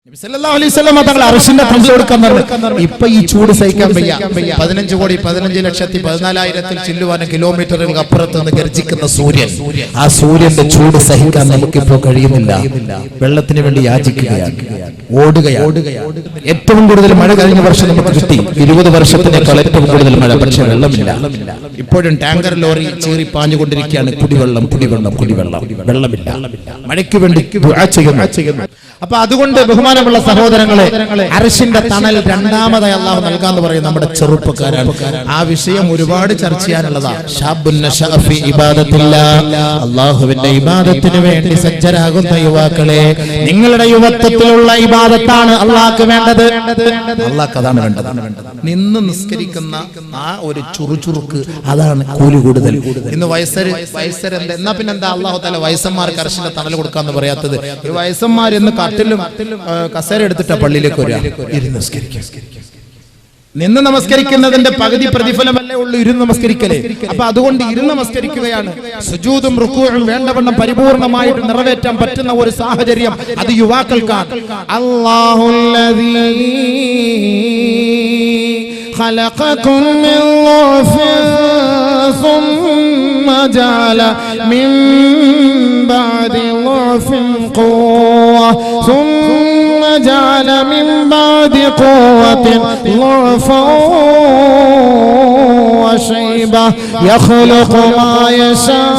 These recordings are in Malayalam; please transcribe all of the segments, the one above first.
നബി സല്ലല്ലാഹു അലൈഹി വസല്ലം തങ്ങൾ അർശിന്റെ തണൽ കൊടുക്കാൻ പറഞ്ഞു. ഇപ്പൊ ഈ ചൂട് സഹിക്കാൻ വയ്യ. 15,15,14,000 ചില്ലുവാനും കിലോമീറ്ററുകൾക്ക് അപ്പുറത്ത് നിന്ന് ഗർജിക്കുന്ന സൂര്യൻ, ആ സൂര്യന്റെ ചൂട് സഹിക്കാൻ നമുക്കിപ്പോ കഴിയുന്നില്ല. വെള്ളത്തിന് വേണ്ടി യാചിക്കുകയാണ്, ഓടുകയാണ്. ഏറ്റവും കൂടുതൽ മഴ കഴിഞ്ഞ വർഷം നമുക്ക് കിട്ടി, 20 വർഷത്തിനേക്കാൾ ഏറ്റവും കൂടുതൽ മഴ. പക്ഷെ വെള്ളമില്ല. ഇപ്പോഴും ടാങ്കർ ലോറി ചീറി പാഞ്ഞുകൊണ്ടിരിക്കുകയാണ്. കുടിവെള്ളം, കുടിവെള്ളം, കുടിവെള്ളം, വെള്ളമില്ല. മഴയ്ക്ക് വേണ്ടി ദുആ ചെയ്യുന്നു. അപ്പൊ അതുകൊണ്ട് ബഹുമാനമുള്ള സഹോദരങ്ങളെ, അർശിന്റെ തണൽ രണ്ടാമതായി അല്ലാഹു നൽകാന്ന് പറയും നമ്മുടെ ചെറുപ്പക്കാരാണ്. ആ വിഷയം ഒരുപാട് ചർച്ച ചെയ്യാനുള്ളതാണ്. അല്ലാഹുവിന്റെ ഇബാദത്തിന് വേണ്ടി സജ്ജരാകുന്ന യുവാക്കളെ, നിങ്ങളുടെ യുവത്വത്തിലുള്ള ഇബാദത്താണ് അല്ലാഹുക്ക് വേണ്ടത്. അല്ലാഹുക്ക് അതാണ് വേണ്ടത്. നിന്ന് നിസ്കരിക്കുന്ന ആ ഒരു ചുറുചുറുക്ക്, അതാണ് കൂലി കൂടുതൽ. ഇന്ന് വയസ്സര് എന്നാ പിന്നെന്താ അല്ലാഹു തആല വയസ്സന്മാർക്ക് അർശിന്റെ തണൽ കൊടുക്കാന്ന് പറയാത്തത്? ഈ വയസ്സന്മാർ എന്ന് കട്ടിലും കസേര എടുത്തിട്ട പള്ളിയിലേക്ക് ഇരുന്ന് നമസ്കരിക്കുക. നിന്ന് നമസ്കരിക്കുന്നതിന്റെ പകുതി പ്രതിഫലമല്ലേ ഉള്ളൂ ഇരുന്ന് നമസ്കരിക്കലേ. അപ്പൊ അതുകൊണ്ട് ഇരുന്ന് നമസ്കരിക്കുകയാണ്. സുജൂദും റുകൂഉം വേണ്ടവണ്ണം പരിപൂർണമായിട്ട് നിറവേറ്റാൻ പറ്റുന്ന ഒരു സാഹചര്യം അത് യുവാക്കൾക്കാണ്. അല്ലാഹുല്ലദീ ഖലഖകും മിൻ ളഅഫിൻ ثم جعل من بعد ضعف قوة ثم جعل من بعد قوة ضعفا وشيبة يخلق ما يشاء.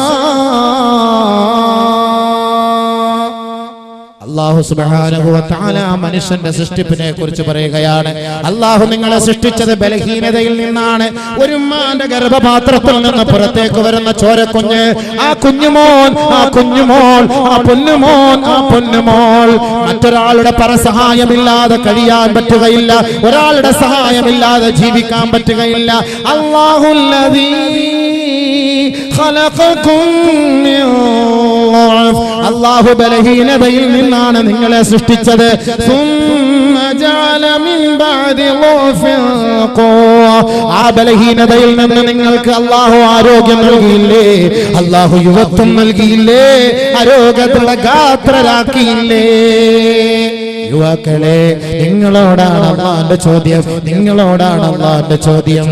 അല്ലാഹു സുബ്ഹാനഹു വ തആല മനുഷ്യന്റെ സൃഷ്ടിപ്പിനെ കുറിച്ച് പറയുകയാണ്. അല്ലാഹു നിങ്ങളെ സൃഷ്ടിച്ചത് ബലഹീനതയിൽ നിന്നാണ്. ഒരു ഉമ്മാന്റെ ഗർഭപാത്രത്തിൽ നിന്ന് പുറത്തേക്ക് വരുന്ന ചോരക്കുഞ്ഞ്, ആ കുഞ്ഞുമോൻ, ആ കുഞ്ഞുമോൾ, ആ പൊന്നുമോൻ, ആ പൊന്നുമോൾ മറ്റൊരാളുടെ പരസഹായമില്ലാതെ കഴിയാൻ പറ്റുകയില്ല. ഒരാളുടെ സഹായമില്ലാതെ ജീവിക്കാൻ പറ്റുകയില്ല. അല്ലാഹുല്ലദീ ഖലഖകും മിൻ ളഅഫ്, അല്ലാഹു ബലഹീനതയിൽ നിന്നാണ് നിങ്ങളെ സൃഷ്ടിച്ചത്. ثم جعل من بعد ضعف قوة, ആ ബലഹീനതയിൽ നിന്ന് നിങ്ങൾക്ക് അല്ലാഹു ആരോഗ്യം നൽകിയില്ലേ? അല്ലാഹു യുവത്വം നൽകിയില്ലേ? ആരോഗ്യത്തിന്റെ ഗാത്രരാക്കിയില്ലേ? യുവാക്കളെ, നിങ്ങളോടാണ് അല്ലാഹുവിന്റെ ചോദ്യം. നിങ്ങളോടാണ് അല്ലാഹുവിന്റെ ചോദ്യം.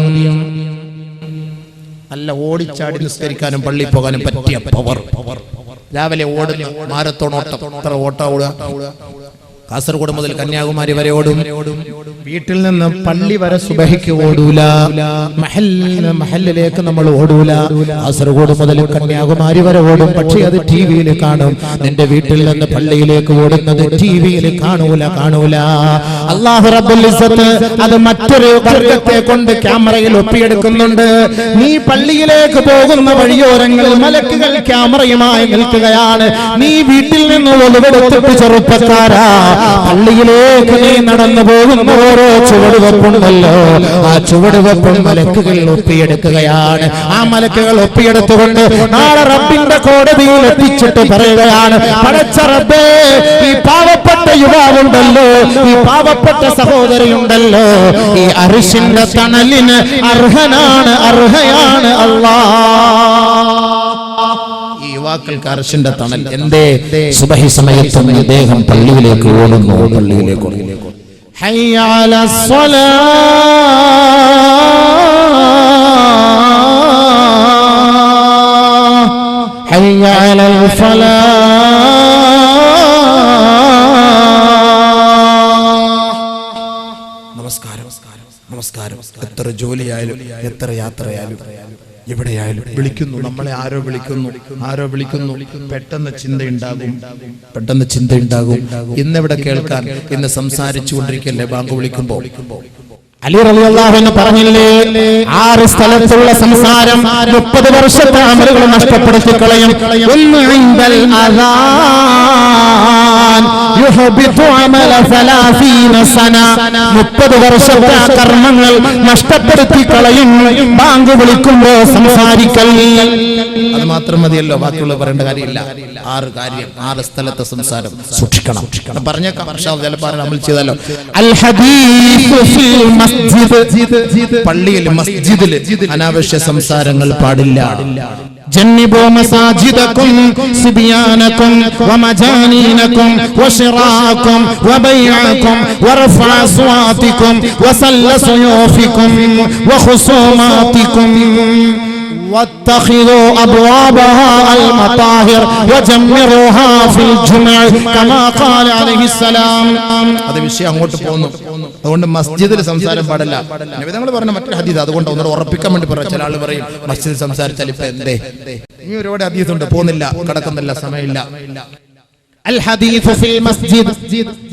അല്ല ഓടിച്ചാടി നിസ്കരിക്കാനും പള്ളി പോകാനും പറ്റിയ പവർ. രാവിലെ ഓടുന്ന മാരത്തോൺ ഓട്ടം, എത്ര ഓട്ടം ഓടുക? കാസർഗോഡ് മുതൽ കന്യാകുമാരി വരെ ഓടും. വീട്ടിൽ നിന്ന് പള്ളി വരെ സുബഹിക്ക് ഓടൂല. മഹല്ലിലേക്ക് നമ്മൾ ഓടൂല. കാസർഗോഡ് മുതൽ കന്യാകുമാരി വരെ ഓടും. പക്ഷെ അത് ടിവിയിൽ കാണും. നിന്റെ വീട്ടിൽ നിന്ന് പള്ളിയിലേക്ക് ഓടുന്നത് ടിവിയിൽ കാണൂല. അല്ലാഹു റബ്ബുൽ ഇസ്സത്ത് അത് മറ്റൊരു വർഗത്തെ കൊണ്ട് ക്യാമറയിൽ ഒപ്പിയെടുക്കുന്നുണ്ട്. നീ പള്ളിയിലേക്ക് പോകുന്ന വഴിയോരങ്ങളിൽ മലക്കുകൾ ക്യാമറയുമായി നിൽക്കുകയാണ്. നീ വീട്ടിൽ നിന്ന് ഒളിവെടുത്തിട്ട് ചെറുപ്പക്കാരാ, പള്ളിയിലേക്ക് നീ നടന്നു പോകുന്ന ഓരോ ചുവടുവെപ്പുണ്ടല്ലോ, ആ ചുവടുവെപ്പും മലക്കുകൾ ഒപ്പിയെടുക്കുകയാണ്. ആ മലക്കുകൾ ഒപ്പിയെടുത്തുകൊണ്ട് നാളെ റബ്ബിന്റെ കോടതിയിൽ എത്തിച്ചിട്ട് പറയുകയാണ്, പടച്ച റബ്ബേ, ഈ പാവപ്പെട്ട യുവാവുണ്ടല്ലോ, ഈ പാവപ്പെട്ട സഹോദരിയുണ്ടല്ലോ, ഈ അർശിന്റെ തണലിന് അർഹയാണ് അല്ലാഹ്. യുവാക്കൾക്ക് അർശിന്റെ തണൽ. എന്തേ? സുബഹി സമയത്ത് അദ്ദേഹം പള്ളിയിലേക്ക് ഓടുന്നു. ഹയ്യ അലസ്സലാഹ്, ഹയ്യ അലൽ ഫലാഹ്. നമസ്കാരം. എത്ര ജോലിയായാലും, എത്ര യാത്രയായാലും, എവിടെയായാലും വിളിക്കുന്നു. നമ്മളെ ആരോ വിളിക്കുന്നു. പെട്ടെന്ന് ചിന്തയുണ്ടാകും. ഇന്നിവിടെ കേൾക്കാൻ, ഇന്ന് സംസാരിച്ചു കൊണ്ടിരിക്കല്ലേ ബാങ്ക് വിളിക്കുമ്പോൾ. അലി റളിയല്ലാഹു അൻഹു പറഞ്ഞില്ലേ, 6 സ്ഥലത്തുള്ള സംസാരം 30 വർഷത്തെ അമലുകൾ നഷ്ടപ്പെടുത്തി കളയും. ഒന്ന് ഇൻദൽ അദാൻ യുഹബിതു അമല 30 സന, 30 വർഷത്തെ കർമ്മങ്ങൾ നഷ്ടപ്പെടുത്തി കളയും ബാങ്ക് വിളിക്കുമ്പോൾ സംസാരിക്കൽ. അത് മാത്രം മതിയല്ലോ, ബാക്കിയുള്ള പറയേണ്ട കാര്യമില്ല. 6 കാര്യം, 6 സ്ഥലത്തെ സംസാരം സൂക്ഷിക്കണം. പറഞ്ഞേക്കാം, ചിലപ്പോൾ അമൽ ചെയ്താലോ. അൽ ഹദീസ് ഫിൽ മസ്ജിദ്, പള്ളിയിൽ മസ്ജിദിൽ അനാവശ്യ സംസാരങ്ങൾ പാടില്ല. جنبوا مساجدكم صبيانكم ومجانينكم وشراءكم وبيعكم ورفع أصواتكم وسل سيوفكم وخصوماتكم واتخذوا أبوابها المطاهر وجمروها في الجمع كما قال عليه السلام. അത് വിഷയം അങ്ങോട്ട് പോകുന്നു. അതുകൊണ്ട് മസ്ജിദിൽ സംസാരം പാടില്ല. നബി തങ്ങൾ പറഞ്ഞ മറ്റൊരു ഹദീസ് അതുകൊണ്ട് ഒന്നുകൂടെ ഉറപ്പിക്കാൻ വേണ്ടി പറയാം. ചില ആള് പറയും മസ്ജിദിൽ സംസാരിച്ചാൽ ഇപ്പൊ എന്തേ, ഇനി ഒരുപാട് ഹദീസ് ഉണ്ട്, പോകുന്നില്ല, കടക്കുന്നില്ല, സമയമില്ല. الحديث في المسجد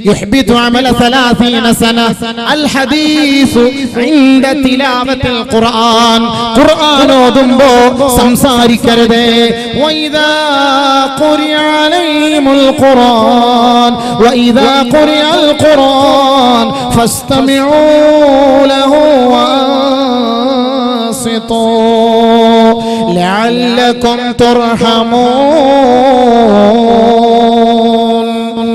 يحبط عمل 30 سنة. الحديث عند تلاوة القرآن. قرآن ഓതുമ്പോ സംസാരിക്കരുത്. وإذا قرئ عليهم القرآن وإذا قرئ القرآن فاستمعوا له وأنصتوا لعلكم ترحمون.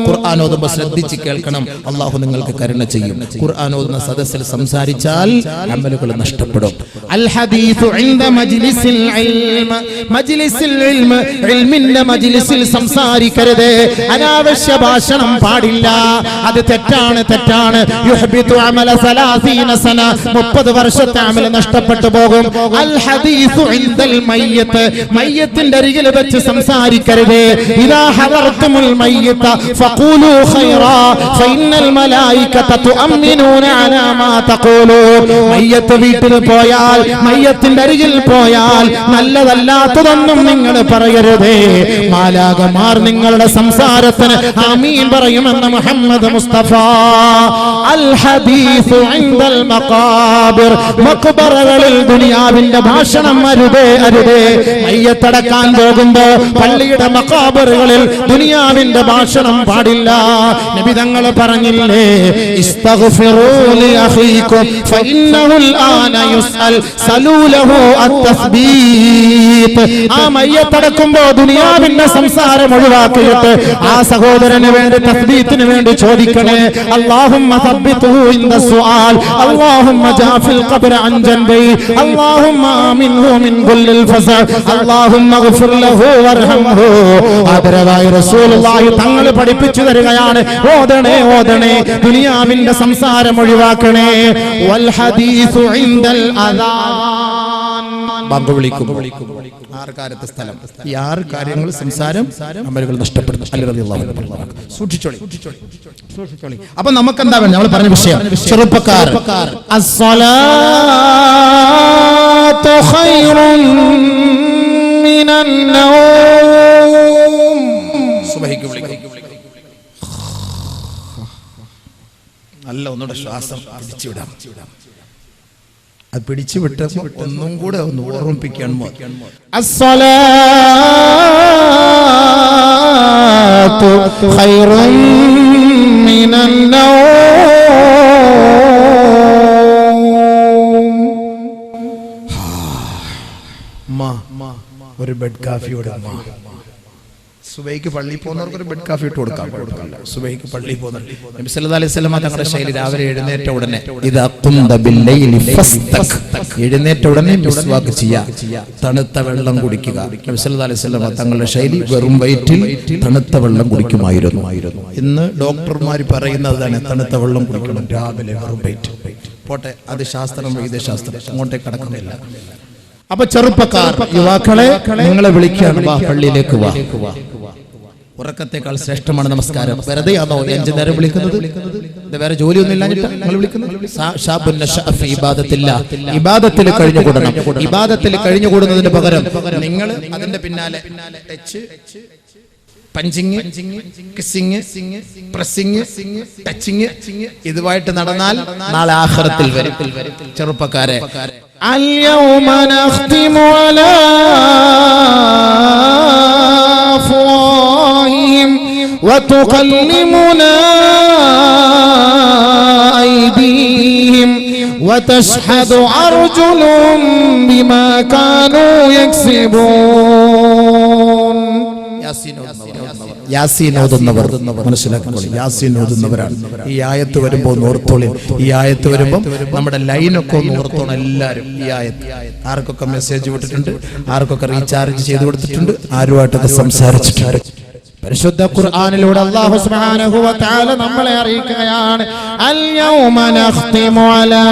ഖുർആൻ ഓതുമ്പോൾ ശ്രദ്ധിച്ച് കേൾക്കണം. അല്ലാഹു നിങ്ങൾക്ക് കരുണ ചെയ്യും. ഖുർആൻ ഓതുന്ന സദസ്സിൽ സംസാരിച്ചാൽ അമലുകൾ നഷ്ടപ്പെടും. അൽ ഹദീസു ഇൻദ മജ്ലിസിൽ ഇൽമ. മജ്ലിസിൽ ഇൽമ, ഇൽമിന്റെ മജ്ലിസിൽ സംസാരിക്കരുത്. അനാവശ്യ ഭാഷണം പാടില്ല. അത് തെറ്റാണ്, തെറ്റാണ്. യുഹ്ബിതു അമല 30 സന. 30 വർഷത്തെ അമൽ നഷ്ടപ്പെട്ടു പോകും. അൽ ഹദീസു ഇൻദൽ മയ്യിത്ത്. മയ്യിത്തിന്റെ അരികിൽ വെച്ച് സംസാരിക്കരുത്. ഇദാ ഹദർതുമുൽ മയ്യിത്ത فقولوا خيرا فإن الملائكة تؤمنون على ما تقولون. മയ്യത്ത് വീട്ടിൽ പോയാൽ, മയ്യത്തിന്റെ അരികിൽ പോയാൽ നല്ലതല്ലാത്തതൊന്നും നിങ്ങൾ പറയരുതേ. മാലാഖമാർ നിങ്ങളുടെ സംസാരത്തിന് ആമീൻ പറയുമെന്ന് മുഹമ്മദ് മുസ്തഫ. അൽ ഹദീസു ഇൻദൽ മഖാബിർ. മഖ്ബറകളിൽ ദുനിയാവിന്റെ ഭാഷണം അരുതേ, അരുതേ. മയ്യത്തടക്കാൻ പോകുമ്പോ പള്ളിയുടെ മഖാബറുകളിൽ ദുനിയാവിന്റെ ഭാഷണം പാടില്ല. നബി തങ്ങൾ പറഞ്ഞില്ലേ, ഇസ്തഗ്ഫിറൂ ലി അഖീകും ഫഇന്നഹു അൽആന യുസ്അൽ സലൂലഹു അത്തസ്ബീത്. ആ മയ്യത്തടക്കുമ്പോ ദുനിയാവിന്റെ സംസാരം ഒഴിവാക്കിയിട്ട് ആ സഹോദരന് വേണ്ടി തസ്ബീത്തിന് വേണ്ടി ചോദിക്കണേ. അല്ലാഹുമ്മ സബ്ബിത്ഹു ഇൻദ സുആൽ. അല്ലാഹുമ്മ ജാഫിൽ ഖബ്ര അൻ ജൻബി. അല്ലാഹുമ്മ ആമിൻഹു മിൻ കുല്ലിൽ ഫസഅ. അല്ലാഹുമ്മഗ്ഫിർ ലഹു വർഹംഹു. ആദരവായ റസൂലുള്ളാഹി തങ്ങൾ പഠിപ്പിച്ചു തരികയാണ്, ഓതണേ, ഓതണേ, ദുനിയാവിന്റെ സംസാരം ഒഴിവാക്കണേ. വൽ ഹദീസു ഇൻദൽ അദാൻ. ബാങ്ക് വിളിക്കും. 6 കാര്യത്തെ സ്ഥലം. ഈ 6 കാര്യങ്ങൾ സംസാരം അമലുകൾ നഷ്ടപ്പെടുന്നു. അലി റളിയല്ലാഹു അൻഹു സൂക്ഷിച്ചോളി, സൂക്ഷിച്ചോളി. അപ്പൊ നമുക്ക് എന്താ വേണ്ടത്? നമ്മൾ പറഞ്ഞ വിഷയം ചെറുപ്പക്കാർ. അസ്സലാത്തു ഖൈറുൻ മിനൻ നൗം. സുബ്ഹിക്ക് വിളിക്കും. നല്ല ഒന്നുകൂടെ ശ്വാസം പിടിച്ചുവിടാം. അത് പിടിച്ചുവിട്ട് ഒന്നും കൂടെ ഒന്ന് ഓർമ്മിപ്പിക്കാൻ. അസ്സലാത്തു ഖൈറുൻ മിനൻ നൗം. ഒരു ബെഡ് കാഫിയോട് സുബൈക്ക് പള്ളിയിൽ പോകുന്നവർക്ക് ഒരു ബെഡ് കാഫി ഇട്ട് കൊടുക്കാം. സുബൈക്ക് പള്ളിയിൽ പോകുന്നവർ നബി സല്ലല്ലാഹു അലൈഹി വസല്ലം തങ്ങളുടെ ശൈലി രാവിലെ എഴുന്നേറ്റ ഉടനെ എഴുന്നേറ്റ ഉടനെ മിസ്വാക്ക് ചെയ്യുക, തണുത്ത വെള്ളം കുടിക്കുക. നബി സല്ലല്ലാഹു അലൈഹി വസല്ലം തങ്ങളുടെ ശൈലി വെറും വയറ്റിൽ തണുത്ത വെള്ളം കുടിക്കുമായിരുന്നു. ഇന്ന് ഡോക്ടർമാർ പറയുന്നതാണ് തണുത്ത വെള്ളം കുടിക്കണം രാവിലെ വെറും വയറ്റിൽ. പോട്ടെ, അത് ശാസ്ത്രം, വൈദ്യശാസ്ത്രം, അങ്ങോട്ടേക്ക് കടക്കുന്നില്ല. അപ്പൊ ചെറുപ്പക്കാർ, യുവാക്കളെ നിങ്ങളെ വിളിക്കുകയാണ്, വാ പള്ളിയിലേക്ക് വാ. ഉറക്കത്തെക്കാൾ ശ്രേഷ്ഠമാണ് നമസ്കാരം. വെറുതെയാണോ 5 നേരം വിളിക്കുന്നത്? വേറെ ജോലിയൊന്നും ഇല്ലാഞ്ഞിട്ട് നിങ്ങൾ വിളിക്കുന്നത്? ഇബാദത്തിൽ കഴിഞ്ഞുകൂടണം. ഇബാദത്തിൽ കഴിഞ്ഞുകൂടുന്നതിന് പകരം നിങ്ങൾ അതിന്റെ പിന്നാലെ touch, punching, kissing, pressing, touching ഇതുമായിട്ട് നടന്നാൽ നാളെ ആഖിറത്തിൽ വരും. ചെറുപ്പക്കാരെ, اليوم نختم على أفواههم وتكلمنا أيديهم وتشهد أرجلهم بما كانوا يكسبون. യാസീൻ ഓതുന്നവർ മനസ്സിലാക്കിക്കോളി, യാസീൻ ഓതുന്നവരാണ്. ഈ ആയത്ത് വരുമ്പോൾ ഓർത്തോളി. ഈ ആയത്ത് വരുമ്പോൾ നമ്മുടെ ലൈനൊക്കെ ഒന്ന് ഓർത്തോണം എല്ലാവരും. ഈ ആയത്ത് ആർക്കൊക്കെ മെസ്സേജ് വിട്ടിട്ടുണ്ട്, ആർക്കൊക്കെ റീചാർജ് ചെയ്ത് കൊടുത്തിട്ടുണ്ട്, ആരുമായിട്ടൊക്കെ സംസാരിച്ചിട്ടുണ്ട്. പരിശുദ്ധ ഖുർആനിലൂടെ അല്ലാഹു സുബ്ഹാനഹു വ തആല നമ്മളെ അറിയിക്കുകയാണ്, അൽ യൗമ നഖ്തിമു അലാ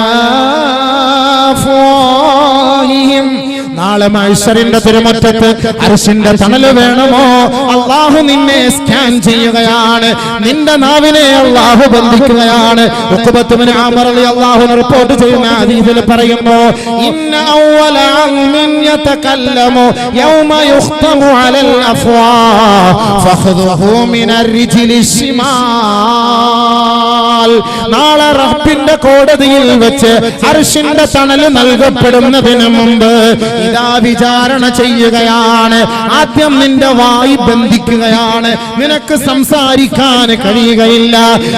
അഫ്വാഹിഹിം. നാളെ മഹ്ശറിന്റെ തിരുമുറ്റത്ത് അർശിന്റെ തണല് വേണമോ? അല്ലാഹു നിന്നെ സ്കാൻ ചെയ്യുകയാണ്, നിന്റെ നാവിനെ അല്ലാഹു ബന്ധിക്കുകയാണ്. ഉഖബത്ത് ഇബ്നു അമർ റളിയല്ലാഹു അൻഹു റിപ്പോർട്ട് ചെയ്യുന്ന ഹദീസിൽ പറയുന്നു, ഇന്ന അവ്വല അൽമിൻ യതകല്ലമു യൗമ യുഖ്തമു അലൽ അഫ്വാഹ് ഫഖദുഹു മിനർ റിജ്ലി ശിമാൽ. നാളെ റബ്ബിന്റെ കോടതിയിൽ വെച്ച് അർശിന്റെ തണല് നൽകപ്പെടുന്നതിന് മുമ്പ് ഇതാ വിചാരണ ചെയ്യുകയാണ്. ആദ്യം നിന്റെ വായ് ബന്ധിക്കുകയാണ്, നിനക്ക് സംസാരിക്കാൻ കഴിയുകയില്ല.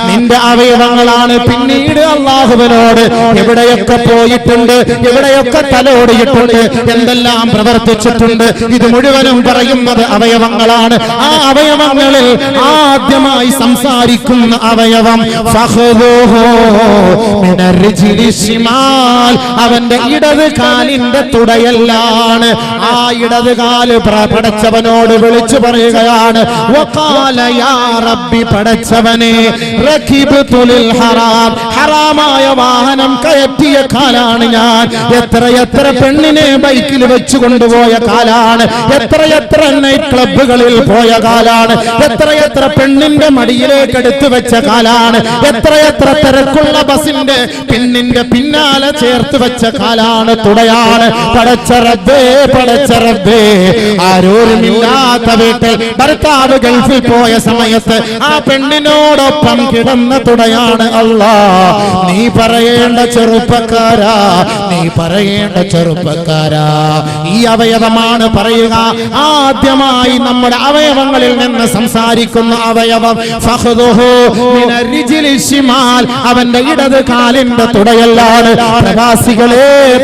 നിന്റെ അവയവങ്ങളാണ് പിന്നീട് അല്ലാഹുവിനോട് എവിടെയൊക്കെ പോയിട്ടുണ്ട്, എവിടെയൊക്കെ തലോടിയിട്ടുണ്ട്, എന്തെല്ലാം പ്രവർത്തിച്ചിട്ടുണ്ട്, ഇത് മുഴുവനും പറയുന്നത് അവയവങ്ങളാണ്. ആ അവയവങ്ങളിൽ ആദ്യമായി സംസാരിക്കുന്ന അവയവം ഫഖദുഹു മിനർ റിജ്ലി ശിമാൽ, അവന്റെ ഇടത് കാലിന്റെ തുടയല്ലാണ്. ആ ഇടത് കാല് പടച്ചവനോട് വിളിച്ചു പറയുകയാണ്, വഖാല യാ റബ്ബി, പടച്ചവനെ, റകിബ്തു ലിൽ ഹറാം, ഹറാമായ വാഹനം കയറ്റിയ കാലാണ് ഞാൻ. എത്ര പെണ്ണിനെ ബൈക്കിൽ വെച്ചു കൊണ്ടുപോയ കാലാണ്, എത്ര നൈറ്റ് ക്ലബ്ബുകളിൽ പോയ കാലാണ്, എത്ര പെണ്ണിന്റെ മടിയിലേക്ക് എടുത്തു വെച്ച കാലാണ്, എത്ര തിരക്കുള്ള ബസിന്റെ പെണ്ണിന്റെ പിന്നാലെ ചേർത്ത് വെച്ച കാലാണ്, തുടയാണ്. പടച്ച റബ്ബേ, ആരോരുമില്ലാത്ത വീട്ടിൽ ഭർത്താവ് ഗൾഫിൽ പോയ സമയത്ത് ആ പെണ്ണിനോടൊപ്പം കിടന്ന തുടയാണ്. അല്ലാ, നീ പറയേണ്ട ചെറുപ്പക്കാരാ, നീ പറയേണ്ട ചെറുപ്പക്കാരാ, ഈ അവയവമാണ് പറയുക. ആദ്യമായി നമ്മുടെ അവയവങ്ങളിൽ നിന്ന് സംസാരിക്കുന്ന അവയവം ഫഖദുഹു മിനർ റിജ്ലി ശിമാൽ, അവന്റെ ഇടത് കാലിന്റെ തുടയല്ലാണ്.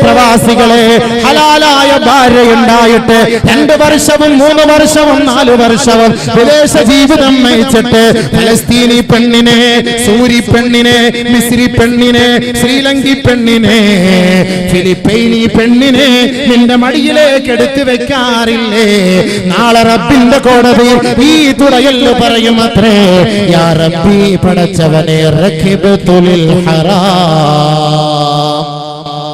പ്രവാസികളെ, ഹലാലായ ഭാര്യയുണ്ടായിട്ട് 2 വർഷവും 3 വർഷവും 4 വർഷവും വിദേശ ജീവിതം നയിച്ചിട്ട് ഫലസ്തീനി പെണ്ണിനെ, സൂരി പെണ്ണിനെ, മിസ്രി പെണ്ണിനെ, ശ്രീലങ്കി പെണ്ണിനെ, ഫിലിപ്പൈനി പെണ്ണിനെ നിന്റെ മടിയിലേക്ക് എടുത്തു വെക്കാറില്ലേ? നാളെ റബ്ബിന്റെ കോടതിയിൽ ഈ തുടയല് പറയും അത്രേ, യാ റബ്ബി, പടച്ചവനെ, റകിബ്തു ലിൽ ഹറാം,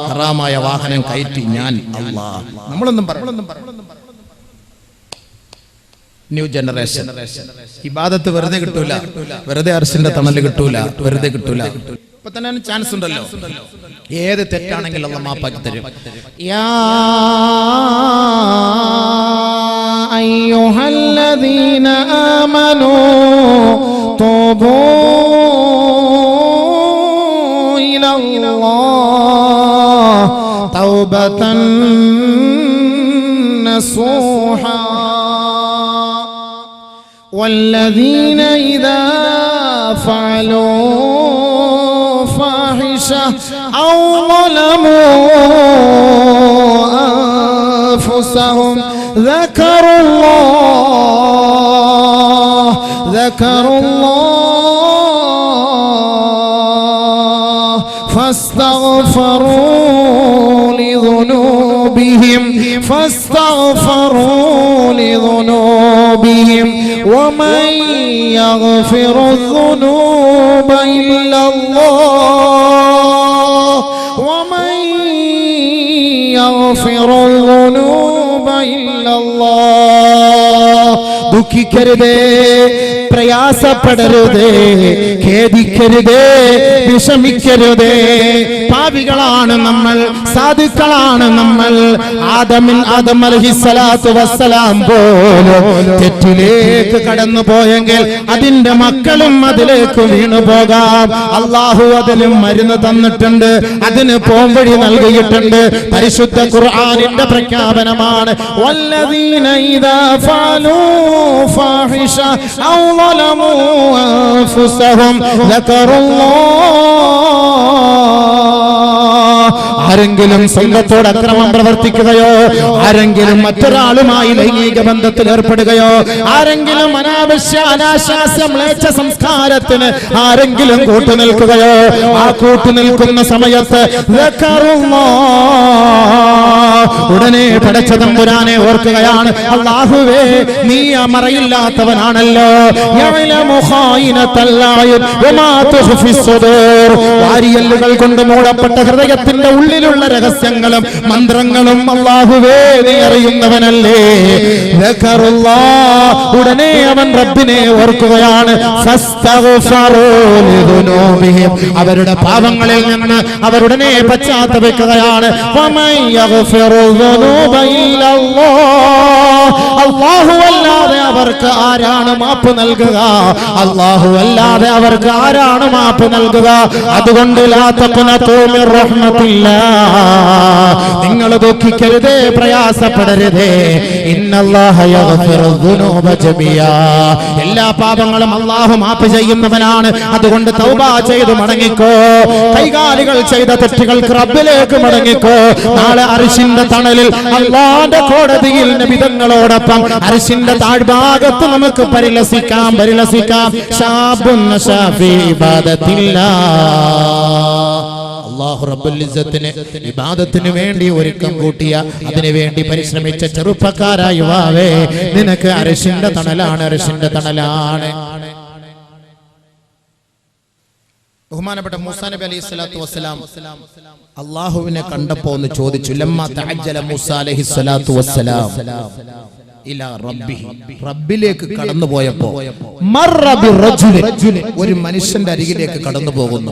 ഹറാമായ വാഹനം കയറ്റി ഞാൻ. അല്ലാഹ്, നമ്മളൊന്നും ന്യൂ ജനറേഷൻ ഇബാദത്ത് വെറുതെ കിട്ടൂല, വെറുതെ അർശിന്റെ തണല് കിട്ടൂല, വെറുതെ കിട്ടൂല. ഇപ്പൊ തന്നെ ചാൻസ് ഉണ്ടല്ലോ, ഏത് തെറ്റാണെങ്കിൽ അല്ലാഹ് മാപ്പാക്കി തരും. യാ അയ്യുഹല്ലദീന ആമനൂ തൂബൂ ഇലല്ലാഹ് തൗബതൻ നസൂഹാ والذين إذا فعلوا فاحشة أو ظلموا أنفسهم ذكروا الله فاستغفروا لذنوبهم ومن يغفر الذنوب إلا الله ദുഃഖിക്കരുതേ, പ്രയാസപ്പെടരുതേ, ഖേദിക്കരുതേ, വിഷമിക്കരുതേ. പാപികളാണ് നമ്മൾ, സാധുക്കളാണ് നമ്മൾ. ആദം അലൈഹിസ്സലാത്തു വസ്സലാം പോലും തെറ്റിലേക്ക് കടന്നു പോയെങ്കിൽ അതിന്റെ മക്കളും അതിലേക്ക് വീണു പോകാം. അള്ളാഹു അതിനും മരുന്ന് തന്നിട്ടുണ്ട്, അതിന് പോംവഴി നൽകിയിട്ടുണ്ട്. പരിശുദ്ധ ഖുർആനിന്റെ പ്രഖ്യാപനമാണ്, വല്ലദീന ഇദാ ഫഅലൂ ഫാഹിഷ ഔ ളലമൂ അൻഫുസഹും ദക്കറുല്ലാഹ്. ആരെങ്കിലും സ്വന്തത്തോട് അക്രമം പ്രവർത്തിക്കുകയോ, ആരെങ്കിലും മറ്റൊരാളുമായി ലൈംഗിക ബന്ധത്തിൽ ഏർപ്പെടുകയോ, ആരെങ്കിലും അനാശാസ്യ മ്ലേച്ഛ സംസ്കാരത്തിന് ആരെങ്കിലും കൂട്ടുനിൽക്കുകയോ, ആ കൂട്ടുനിൽക്കുന്ന സമയത്ത് ഉടനെ പടച്ച തമ്പുരാനെ ഓർക്കുകയാണ്. അല്ലാഹുവേ, നീ മറയില്ലാത്തവനാണല്ലോ. വാരിയല്ലുകൾ കൊണ്ട് മൂടപ്പെട്ട ഹൃദയത്തിന്റെ ഉള്ളിലുള്ള രഹസ്യങ്ങളും മന്ത്രങ്ങളും അല്ലാഹുവേ നീ അറിയുന്നവനല്ലേ. ഉടനെ അവൻ റബ്ബിനെ ഓർക്കുകയാണ്. അവരുടെ പാപങ്ങളിൽ നിന്ന് അവരുടനെ പശ്ചാത്തപിക്കുകയാണ്. അല്ലാഹു അല്ലാതെ അവർക്ക് ആരാണ് മാപ്പ് നൽകുക? അല്ലാഹു അല്ലാതെ അവർക്ക് ആരാണ് മാപ്പ് നൽകുക? അതുകൊണ്ട് ലാ തഖ്നതു മിർ റഹ്മത്തില്ലാഹ്, നിങ്ങൾ ദുഃഖിക്കരുതേ, പ്രയാസപ്പെടരുതേ. ഇന്നല്ലാഹ യഗ്ഫിറു ദുനൂബ ജമിയാ, എല്ലാ പാപങ്ങളും അല്ലാഹു മാപ്പ് ചെയ്യുന്നവനാണ്. അതുകൊണ്ട് തൗബ ചെയ്തു മടങ്ങിക്കോ. കൈകാലുകൾ ചെയ്ത തെറ്റുകൾക്ക് റബ്ബിലേക്ക് മടങ്ങിക്കോ. നാളെ അർശിന്റെ തണലിൽ അല്ലാഹുവിന്റെ കോടതിയിൽ നബിതങ്ങളോടൊപ്പം അർശിന്റെ താഴ്ഭാഗത്ത് നമുക്ക് പരിലസിക്കാം. ശാബുൻ നശാഫി ഇബാദത്തില്ലാഹ്. അല്ലാഹു റബ്ബുൽ ഇസ്സത്തിന് ഇബാദത്തിന് വേണ്ടി ഒരുക്കം കൂട്ടിയ, അതിനു വേണ്ടി പരിശ്രമിച്ച ചെറുപ്പക്കാരായ യുവാവേ, നിനക്ക് അർശിന്റെ തണലാണ്, അർശിന്റെ തണലാണ്. ബഹുമാനപ്പെട്ട മൂസാ നബി അലൈഹി സ്വലാത്തു വസ്സലാം അല്ലാഹുവിനെ കണ്ടപ്പോ ഒന്ന് ചോദിച്ചു. ലമ്മാ തഅജ്ജല മൂസാ അലൈഹി സ്വലാത്തു വസ്സലാം ഇലാ റബ്ബിഹി, റബ്ബിലേക്ക് കടന്നു പോയപ്പോ മർറ ബിറജുലി, ഒരു മനുഷ്യന്റെ അരികിലേക്ക് കടന്നു പോകുന്നു.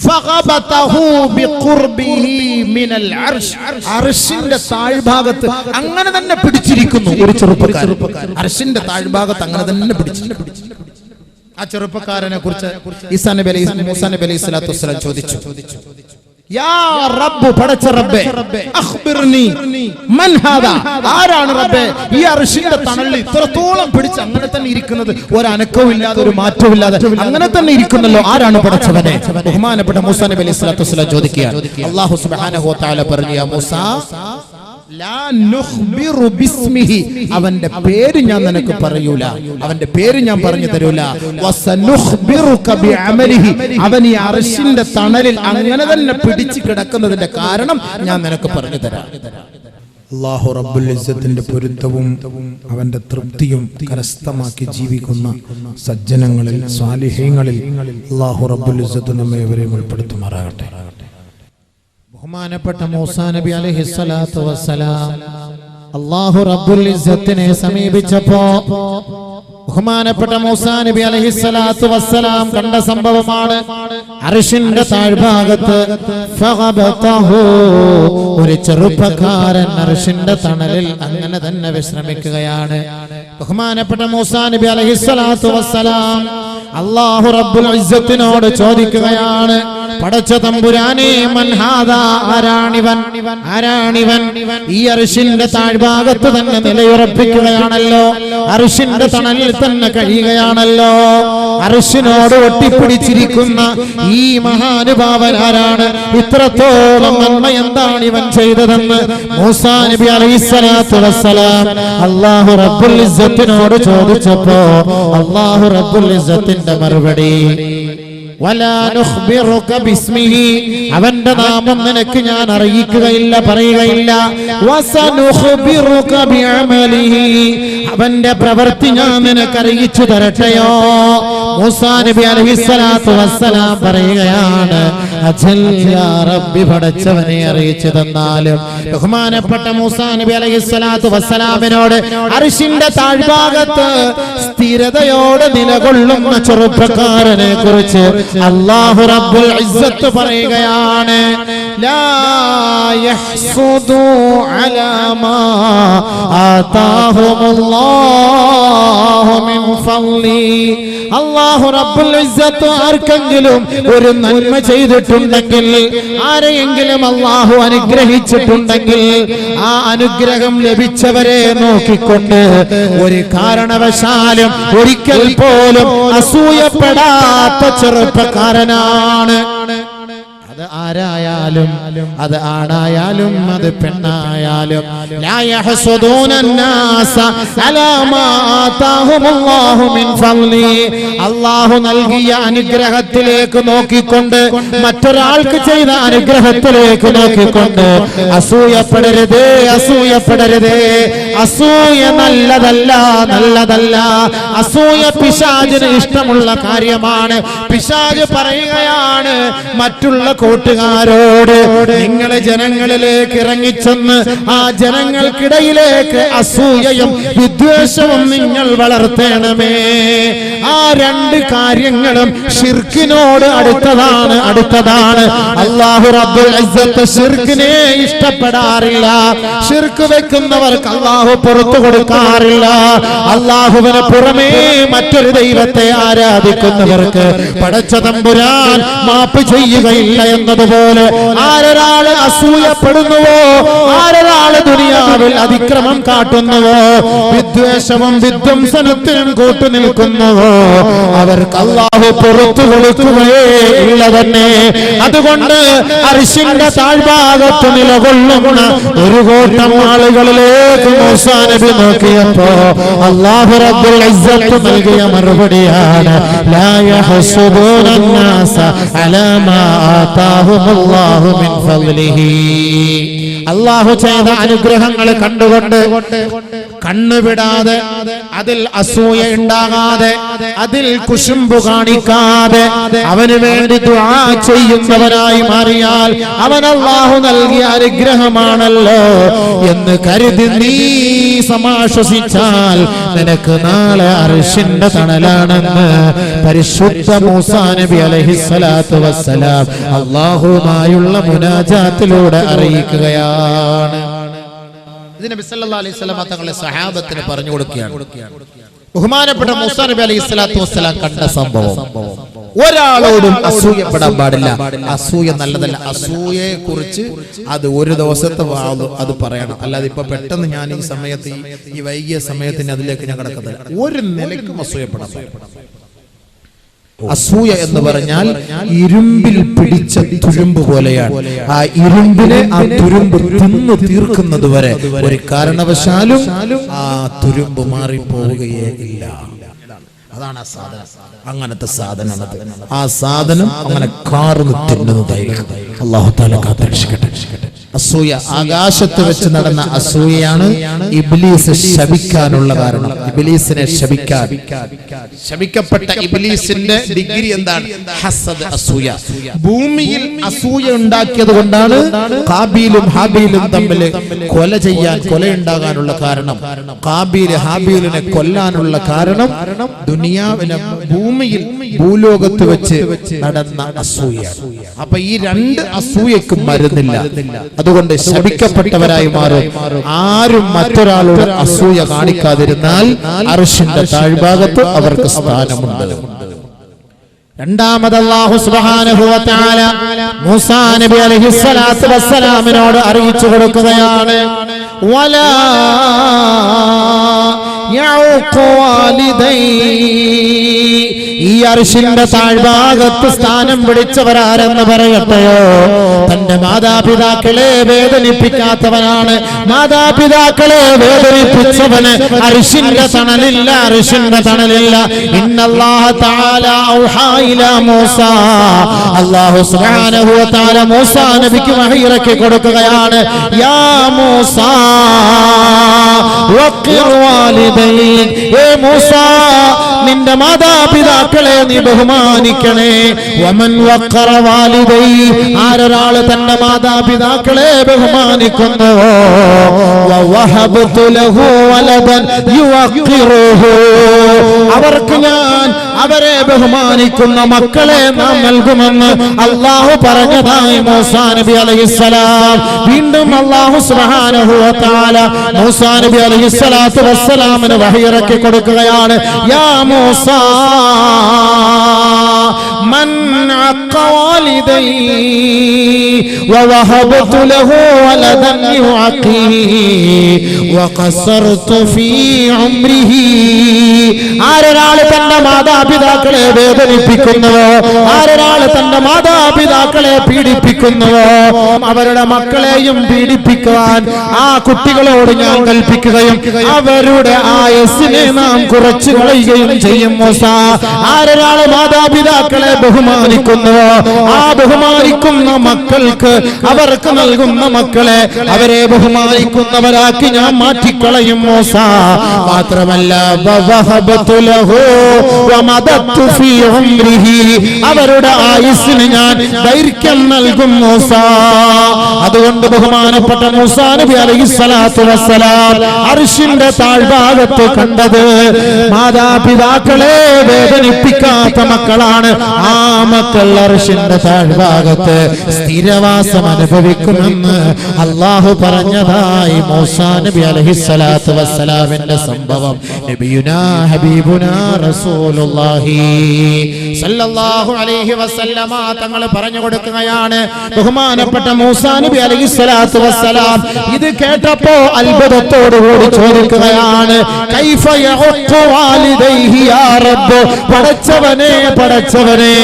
ഫഖബതഹു ബിഖുർബിഹി മിനൽ അർശ്, അർശിന്റെ താഴ്ഭാഗത്ത് അങ്ങനെ തന്നെ പിടിച്ചിരിക്കുന്നു ഒരു ചെറുപ്പക്കാരൻ. അർശിന്റെ താഴ്ഭാഗത്ത് അങ്ങനെ തന്നെ പിടിച്ചിരിക്കുന്നു. ആ ചെറുപ്പക്കാരനെ കുറിച്ച് മൂസാ നബി അലൈഹി സ്വലാത്തു വസ്സലാം ചോദിച്ചു. യാ റബ്ബ്, പടച്ച റബ്ബേ, അഖ്ബിർനി മൻ ഹാദാ, ആരാണ് റബ്ബേ ഈ അർശിന്റെ തണലിൽ ഇത്രത്തോളം പിടിച്ച് അങ്ങനെ തന്നെ ഇരിക്കുന്നത്, ഒരു അനക്കവും ഇല്ലാതെ ഒരു മാറ്റവും ഇല്ലാതെ അങ്ങനെ തന്നെ ഇരിക്കുന്നല്ലോ, ആരാണ് പടച്ചവനെ? ബഹുമാനപ്പെട്ട മൂസാ നബി അലൈഹി സ്വലാത്തു വസ്സലാം ചോദിക്കുകയാണ്. അല്ലാഹു സുബ്ഹാനഹു വ തആല പറഞ്ഞു, യാ മൂസാ ലാ നുഖ്ബിറു ബിസ്മിഹി, അവന്റെ പേര് ഞാൻ നിനക്ക് പറയൂല, അവന്റെ പേര് ഞാൻ പറഞ്ഞു തരൂല. വസനുഖ്ബിറുക ബിഅമലിഹി, അവൻ ഈ അർശിന്റെ തണലിൽ അങ്ങനെ തന്നെ പിടിച്ചു കിടക്കുന്നതിന്റെ കാരണം ഞാൻ നിനക്ക് പറഞ്ഞു തരാം. അല്ലാഹു റബ്ബുൽ ഇസ്സത്തിന്റെ പൊരുത്തവും അവന്റെ തൃപ്തിയും കരസ്ഥമാക്കി ജീവിക്കുന്ന സജ്ജനങ്ങളിൽ, സ്വാലിഹീങ്ങളിൽ അല്ലാഹു റബ്ബുൽ ഇസ്സത്ത് നമ്മെ ഇവരെയും ഉൾപ്പെടുത്തുമാറാകട്ടെ. ബഹുമാനപ്പെട്ട മൂസാ നബി അലൈഹി സ്വലാത്തു വസ്സലാം അല്ലാഹു റബ്ബുൽ ഇസ്സത്തിനെ സമീപിച്ചപ്പോ ബഹുമാനപ്പെട്ട മൂസാ നബി അലൈഹി സ്വലാത്തു വസ്സലാം കണ്ട സംഭവമാണ്. അർശിന്റെ താഴ്ഭാഗത്ത് ഫഖബതഹു, ഒരു ചെറുപ്പക്കാരൻ അർശിന്റെ തണലിൽ അങ്ങനെ തന്നെ വിശ്രമിക്കുകയാണ്. ബഹുമാനപ്പെട്ട മൂസാ നബി അലൈഹി സ്വലാത്തു വസ്സലാം അല്ലാഹു റബ്ബുൽ ഇസ്സത്തിനോട് ചോദിക്കുകയാണ്, പടച്ച തമ്പുരാനെ, മൻ ഹാദാ, ആരാണിവൻ? ഈ അർശിന്റെ താഴ്ഭാഗത്ത് തന്നെ നിലയുറപ്പിക്കുകയാണല്ലോ, അർശിന്റെ തണലിൽ തന്നെ കഴിയുകയാണല്ലോ, അർശിനോട് ഒട്ടിപ്പിടിച്ചിരിക്കുന്ന ഈ മഹാനുഭാവൻ ആരാണ്? ഇത്രത്തോളം നന്മ എന്താണ് ഇവൻ ചെയ്തതെന്ന് മൂസാ നബി അലൈഹി സ്വലാത്തു വസ്സലാം അല്ലാഹു റബ്ബുൽ ഇസ്സത്തിനോട് ചോദിച്ചപ്പോ അല്ലാഹു റബ്ബുൽ ഇസ്സത്തിന്റെ മറുപടി, വലാ നുഖ്ബിറുക ബിസ്മിഹി, അവന്റെ നാമം നിനക്ക് ഞാൻ അറിയിക്കുകയില്ല, പറയുകയില്ല. വസനുഖ്ബിറുക ബിഅമലിഹി, അവന്റെ പ്രവൃത്തി ഞാൻ നിനക്ക് അറിയിച്ചു തരട്ടെയോ? മൂസാ നബി അലൈഹി സ്വലാത്തു വസ്സലാം പറയുകയാണ്, അജൽ യാ റബ്ബി, പടച്ചവനെ അറിയിച്ചു തന്നാലും. ബഹുമാനപ്പെട്ട മൂസാ നബി അലൈഹി സ്വലാത്തു വസ്സലാമിനോട് അർശിന്റെ താഴ്ഭാഗത്ത് സ്ഥിരതയോടെ നിലകൊള്ളുന്ന ചെറുപ്പക്കാരനെ കുറിച്ച് അല്ലാഹു റബ്ബുൽ ഇസ്സത്ത് പറയുകയാണ്, ലാ യഹ്സുദു അലാ മാ ആതാഹുമുല്ലാഹു മിൻ ഫളി. അല്ലാഹു റബ്ബുൽ ഇസ്സത്ത് ആർക്കെങ്കിലും ഒരു നന്മ ചെയ്തിട്ടുണ്ടെങ്കിൽ, ആരെയെങ്കിലും അല്ലാഹു അനുഗ്രഹിച്ചിട്ടുണ്ടെങ്കിൽ, ആ അനുഗ്രഹം ലഭിച്ചവരെ നോക്കിക്കൊണ്ട് ഒരു കാരണവശാലും ഒരിക്കൽ പോലും അസൂയപ്പെടാത്ത ചെറുപ്പക്കാരനാണ്. അത് ആരായാലും, അത് ആണായാലും അത് പെണ്ണായാലും, ലാ യഹ്സുദൂനന്നാസ അലാ മാ ആതാഹുമുല്ലാഹു മിൻ ഫളി, അല്ലാഹു നൽകിയ അനുഗ്രഹത്തിലേക്ക് നോക്കിക്കൊണ്ട്, മറ്റൊരാൾക്ക് ചെയ്ത അനുഗ്രഹത്തിലേക്ക് നോക്കിക്കൊണ്ട് അസൂയപ്പെടരുതേ, അസൂയപ്പെടരുതേ. അസൂയ നല്ലതല്ല, നല്ലതല്ല. അസൂയ പിശാചിന് ഇഷ്ടമുള്ള കാര്യമാണ്. പിശാച് പറയുകയാണ് മറ്റുള്ള കൂട്ടുകാരോട്, നിങ്ങളെ ജനങ്ങളിലേക്ക് ഇറങ്ങിച്ചെന്ന് ആ ജനങ്ങൾക്കിടയിലേക്ക് അസൂയയും വിദ്വേഷവും നിങ്ങൾ വളർത്തണമേ. ആ രണ്ട് കാര്യങ്ങളും ശിർക്കിനോട് അടുത്തതാണ്, അടുത്തതാണ്. അല്ലാഹു റബ്ബുൽ ഇസ്സത്ത് ശിർക്കിനെ ഇഷ്ടപ്പെടാറില്ല. ശിർക്ക് വെക്കുന്നവർക്ക് അല്ലാഹു പുറത്തു കൊടുക്കാറില്ല. അല്ലാഹുവിന് പുറമേ മറ്റൊരു ദൈവത്തെ ആരാധിക്കുന്നവർക്ക് പടച്ച തമ്പുരാൻ മാപ്പ് ചെയ്യുകയില്ല എന്നതുപോലെ ആരൊരാള് അസൂയപ്പെടുന്നുവോ, ആരൊരാള് ദുനിയാവിൽ അതിക്രമം കാട്ടുന്നുവോ, വിദ്വേഷവും വിധ്വംസനത്തിനും കൂട്ടുനിൽക്കുന്നുവോ, അവർക്ക് അല്ലാഹു പുറത്തു കൊടുക്കുകയേ ഇല്ല തന്നെ. അതുകൊണ്ട് അർശിന്റെ താഴ്ഭാഗത്ത് നിലകൊള്ളുന്ന ഒരു കൂട്ടം ആളുകളിലേക്ക് മൂസാ നബി നോക്കിയപ്പോ അല്ലാഹു റബ്ബുൽ ഇസ്സത്ത് നൽകിയ മറുപടിയാണ്, ലാ യഹ്സുദൂനന്നാസ അലാ മാ ആതാഹുമുല്ലാഹു മിൻ ഫളിഹി. അല്ലാഹു ചെയ്ത അനുഗ്രഹങ്ങൾ കണ്ടുകൊണ്ട് കണ്ണുവിടാതെ, അതിൽ അസൂയ ഉണ്ടാകാതെ, അതിൽ കുശുമ്പ് കാണിക്കാതെ അവന് വേണ്ടി ദുആ ചെയ്യുന്നവനായി മാറിയാൽ അവൻ അല്ലാഹു നൽകിയ അനുഗ്രഹമാണല്ലോ എന്ന് കരുതി നീ സമാശ്വസിച്ചാൽ നിനക്ക് നാളെ അർശിന്റെ തണലാണെന്ന് പരിശുദ്ധ മൂസാ നബി അലൈഹിസ്സലാത്തു വസ്സലാം അല്ലാഹുവുമായുള്ള മുനാജാത്തിലൂടെ അറിയിക്കുകയാണ്. ഇത് നബി സല്ലല്ലാഹു അലൈഹി വസല്ലം തങ്ങളെ സഹാബത്തിന് പറഞ്ഞു കൊടുക്കുകയാണ്. ബഹുമാനപ്പെട്ട മൂസാ നബി അലൈഹിസ്സലാത്തു വസ്സലാം കണ്ട സംഭവം. ഒരാളോടും അസൂയപ്പെടാൻ പാടില്ല. അസൂയ നല്ലതല്ല. അസൂയയെ കുറിച്ച് അത് ഒരു ദിവസത്തെ അത് പറയണം. അല്ലാതെ ഇപ്പൊ പെട്ടെന്ന് ഞാൻ ഈ സമയത്ത് ഈ വൈകിയ സമയത്തിന് അതിലേക്ക് ഞാൻ കിടക്കുന്നില്ല. ഒരു നിലയ്ക്കും അസൂയപ്പെടാൻ പാടില്ല. അസൂയ എന്ന് പറഞ്ഞാൽ ഇരുമ്പിൽ പിടിച്ച തുരുമ്പ് പോലെയാണ്. ആ ഇരുമ്പിനെ ആ തുരുമ്പ് തിന്നു തീർക്കുന്നത് വരെ ഒരു കാരണവശാലും ആ തുരുമ്പ് മാറിപ്പോവുകയേ ഇല്ല. അതാണ് ആ സാധനം. അങ്ങനത്തെ സാധനം. ആ സാധനം അങ്ങനെ കാർന്ന് തിന്നുന്നതായിരിക്കും. അല്ലാഹു തആല കാത്തുരക്ഷിക്കട്ടെ. അസൂയ ആകാശത്ത് വെച്ച് നടന്ന അസൂയയാണ് ഇബ്ലീസ് ശപിക്കാനുള്ള കാരണം. ഇബ്ലീസിനെ ശപിക്കാൻ, ശപിക്കപ്പെട്ട ഇബ്ലീസിന്റെ ഡിഗ്രി എന്താണ്? ഹസദ്, അസൂയ. ഭൂമിയിൽ അസൂയ ഉണ്ടാക്കിയത് കൊണ്ടാണ് ഹാബീലും ഹാബീലും തമ്മിൽ കൊലയുണ്ടാകാനുള്ള കാരണം. ഹാബീൽ ഹാബീലിനെ കൊല്ലാനുള്ള കാരണം ദുനിയാവിനെ ഭൂമിയിൽ ഭൂലോകത്ത് വെച്ച് നടന്ന അസൂയ. അപ്പൊ ഈ രണ്ട് അസൂയക്കും മരുന്നില്ല. അതുകൊണ്ട് ശപിക്കപ്പെട്ടവരായി മാറും. ആരും മറ്റൊരാളോട് അസൂയ കാണിക്കാതിരുന്നാൽ അർശിന്റെ താഴ്ഭാഗത്ത് അവർക്ക് സ്ഥാനമുണ്ട്. രണ്ടാമത് അല്ലാഹു സുബ്ഹാനഹു വ തആല മൂസാ നബി അലൈഹിസ്സലാത്തു വസ്സലാമിനോട് അറിയിച്ചു കൊടുക്കുകയാണ്, വലാ യഉഖു വാലിദൈ. ഈ അർശിന്റെ താഴ്ഭാഗത്ത് സ്ഥാനം പിടിച്ചവരാരെന്ന് പറയട്ടെയോ? തന്റെ മാതാപിതാക്കളെ വേദനിപ്പിക്കാത്തവനാണ്. മാതാപിതാക്കളെ വേദനിപ്പിച്ചവന് അർശിന്റെ തണലില്ല, അർശിന്റെ തണലില്ല. ഇന്നല്ലാഹ തആല ഔഹാ ഇലാ മൂസാ. അല്ലാഹു സുബ്ഹാനഹു വ തആല മൂസാ നബിക്ക് വഹി ഇറക്കി കൊടുക്കുകയാണ്, യാ മൂസാ വഖിർ വാലിദൈൻ. ഏ മൂസാ, നിന്റെ മാതാപിതാക്കളെ നീ ബഹുമാനിക്കണേ. വമൻ വഖറ വാലിദൈ. ആരൊരാള് തന്റെ മാതാപിതാക്കളെ ബഹുമാനിക്കുന്നുവോ, വവഹബ്തു ലഹു വലദൻ യുവഖിറുഹു. അവർക്ക് ഞാൻ അവരെ ബഹുമാനിക്കുന്ന മക്കളെ നാം നൽകുമെന്ന് അല്ലാഹു പറഞ്ഞതായി മൂസാ നബി അലൈഹിസ്സലാം. വീണ്ടും അല്ലാഹു സുബ്ഹാനഹു വ തആല മൂസാ നബി അലൈഹിസ്സലാത്തു വസ്സലാമിന് വഹി ഇറക്കി കൊടുക്കുകയാണ്, യാ മൂസാ മൻ അഖ വാലിദൈ വവഹബതു ലഹു വലദൻ യുഅഖി വഖസർതു ഫീ ഉംരിഹി. ആരൊരാൾ തന്റെ മാതാപിതാക്കളെ വേദനിപ്പിക്കുന്നുവോ, ആരൊരാൾ തന്റെ മാതാപിതാക്കളെ പീഡിപ്പിക്കുന്നുവോ, അവരുടെ മക്കളെയും പീഡിപ്പിക്കുവാൻ ആ കുട്ടികളോട് ഞാൻ കൽപ്പിക്കുകയും അവരുടെ ആയുസ്സിനെ നാം കുറച്ചു കളയുകയും ചെയ്യും. മൂസ, ആരൊരാൾ മാതാപിതാക്കളെ ബഹുമാനിക്കുന്നുവോ ആ ബഹുമാനിക്കുന്ന മക്കൾക്ക്, അവർക്ക് നൽകുന്ന മക്കളെ അവരെ ബഹുമാനിക്കുന്നവരാക്കി ഞാൻ മാറ്റിക്കളയും മൂസ. മാത്രമല്ല അവരുടെ ആയുസ്സിന് ഞാൻ ദൈർഘ്യം നൽകും മൂസ. അതുകൊണ്ട് ബഹുമാനപ്പെട്ട മൂസാ നബി അലൈഹിസ്സലാത്തു വസ്സലാം അർശിന്റെ താഴ്ഭാഗത്ത് കണ്ടത് മാതാപിതാക്കളെ വേദനിപ്പിക്കാത്ത മക്കളാണ്. ആ മക്കൾ അർശിന്റെ താഴ്ഭാഗത്ത് സ്ഥിരവാസം അനുഭവിക്കുമെന്ന് അല്ലാഹു പറഞ്ഞതായി മൂസാ നബി അലൈഹിസ്സലാത്തു വസ്സലാമിന്റെ സംഭവം നബിയുനാ ഹബീബുനാ റസൂലുള്ളാഹി സല്ലല്ലാഹു അലൈഹി വസല്ലമ തങ്ങൾ പറഞ്ഞു കൊടുക്കുകയാണ്. ബഹുമാനപ്പെട്ട മൂസാ നബി അലൈഹിസ്സലാത്തു വസ്സലാം ഇത് കേട്ടപ്പോ അത്ഭുതത്തോടുകൂടി ചോദിക്കുകയാണ്, കൈഫ യഉഖു വാലിദൈഹി യാ റബ്ബ്. പടച്ചവനെ, പടച്ചവനെ,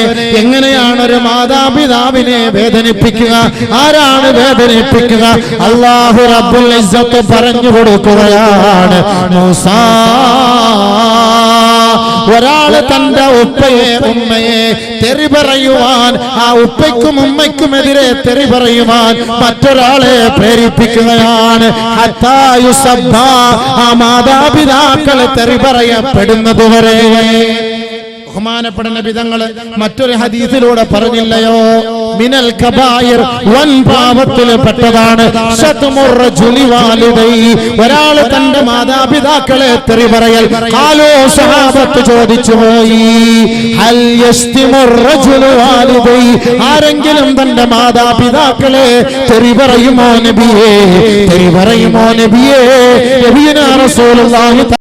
എങ്ങനെയാണ് ഒരു മാതാപിതാവിനെ വേദനിപ്പിക്കുക? ആരാണ് വേദനിപ്പിക്കുക? അല്ലാഹു റബ്ബുൽ ഇസ്സത്ത് പറഞ്ഞു കൊടുക്കുകയാണ്, മൂസാ, ഒരാള് തന്റെ ഉപ്പയെ ഉമ്മയെ തെറി പറയുവാൻ, ആ ഉപ്പയ്ക്കും ഉമ്മയ്ക്കുമെതിരെ തെറി പറയുവാൻ മറ്റൊരാളെ പ്രേരിപ്പിക്കുകയാണ്. ഹത്താ യുസബ്ബ, ആ മാതാപിതാക്കളെ തെറി പറയപ്പെടുന്നതുവരെ. ബഹുമാനപ്പെട്ട നബി തങ്ങൾ മറ്റൊരു ഹദീസിലൂടെ പറഞ്ഞില്ലയോ, മിനൽ കബായിർ, വൻ പാപത്തിൽ പെട്ടതാണ് ശത്മുർ റജുലി വാലിദൈ, ഒരാൾ തന്റെ മാതാപിതാക്കളെ തെറി പറയൽ. ഖാലൂ, സഹാബത്ത് ചോദിച്ചു പോയി, ഹൽ യസ്തിമുർ റജുലു വാലിദൈ, ആരെങ്കിലും തന്റെ മാതാപിതാക്കളെ തെറി പറയുമോ നബിയേ? തെറി പറയുമോ നബിയേ? നബിയുനാ റസൂലുള്ളാഹി